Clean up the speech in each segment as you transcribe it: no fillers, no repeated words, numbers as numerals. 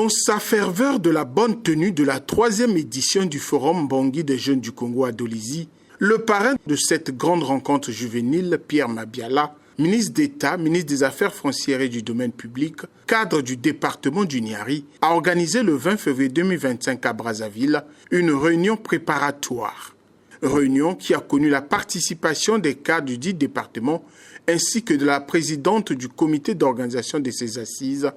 Dans sa ferveur de la bonne tenue de la 3e édition du Forum Mbangui des jeunes du Congo à Dolisie, le parrain de cette grande rencontre juvénile, Pierre Mabiala, ministre d'État, ministre des Affaires foncières et du domaine public, cadre du département du Niari, a organisé le 20 février 2025 à Brazzaville une réunion préparatoire. Réunion qui a connu la participation des cadres du dit département ainsi que de la présidente du comité d'organisation de ces assises,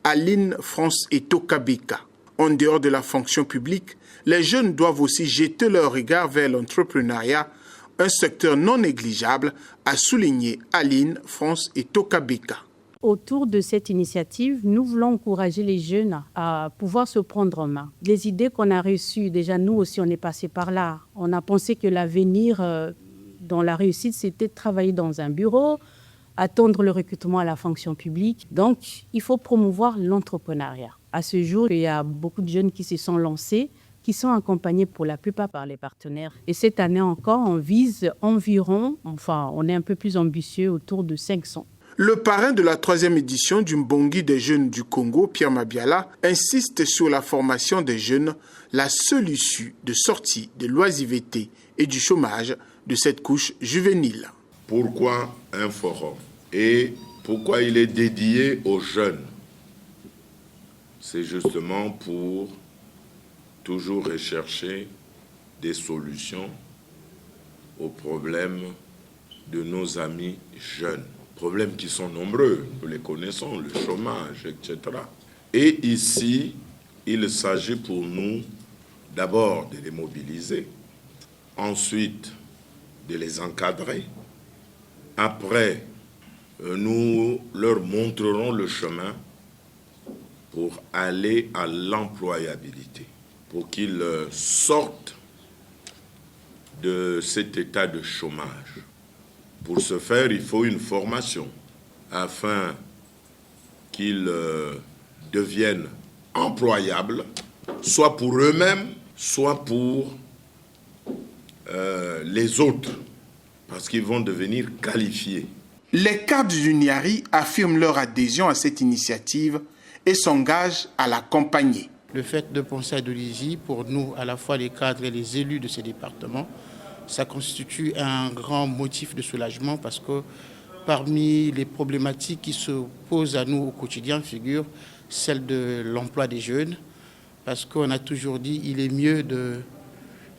Aline France et Tokabeka. En dehors de la fonction publique, les jeunes doivent aussi jeter leur regard vers l'entrepreneuriat, un secteur non négligeable, a souligné Aline France et Tokabeka. Autour de cette initiative, nous voulons encourager les jeunes à pouvoir se prendre en main. Les idées qu'on a reçues, déjà nous aussi on est passé par là. On a pensé que l'avenir dans la réussite, c'était de travailler dans un bureau, attendre le recrutement à la fonction publique. Donc, il faut promouvoir l'entrepreneuriat. À ce jour, il y a beaucoup de jeunes qui se sont lancés, qui sont accompagnés pour la plupart par les partenaires. Et cette année encore, on vise environ, on est un peu plus ambitieux, autour de 500. Le parrain de la 3e édition du Mbangui des jeunes du Congo, Pierre Mabiala, insiste sur la formation des jeunes, la seule issue de sortie de l'oisiveté et du chômage de cette couche juvénile. Pourquoi un forum et pourquoi il est dédié aux jeunes? C'est justement pour toujours rechercher des solutions aux problèmes de nos amis jeunes. Problèmes qui sont nombreux, nous les connaissons, le chômage, etc. Et ici, il s'agit pour nous d'abord de les mobiliser, ensuite de les encadrer. Après, nous leur montrerons le chemin pour aller à l'employabilité, pour qu'ils sortent de cet état de chômage. Pour ce faire, il faut une formation afin qu'ils deviennent employables, soit pour eux-mêmes, soit pour les autres, parce qu'ils vont devenir qualifiés. Les cadres du Niari affirment leur adhésion à cette initiative et s'engagent à l'accompagner. Le fait de penser à Dolisie, pour nous, à la fois les cadres et les élus de ces départements, ça constitue un grand motif de soulagement parce que parmi les problématiques qui se posent à nous au quotidien figure celle de l'emploi des jeunes, parce qu'on a toujours dit qu'il est mieux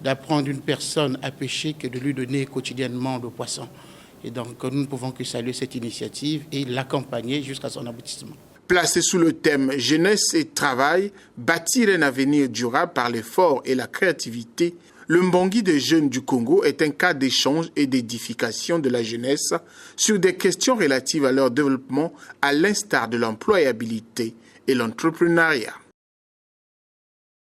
d'apprendre une personne à pêcher que de lui donner quotidiennement le poisson. Et donc nous ne pouvons que saluer cette initiative et l'accompagner jusqu'à son aboutissement. Placé sous le thème « Jeunesse et travail, bâtir un avenir durable par l'effort et la créativité », le Mbangui des jeunes du Congo est un cas d'échange et d'édification de la jeunesse sur des questions relatives à leur développement, à l'instar de l'employabilité et l'entrepreneuriat.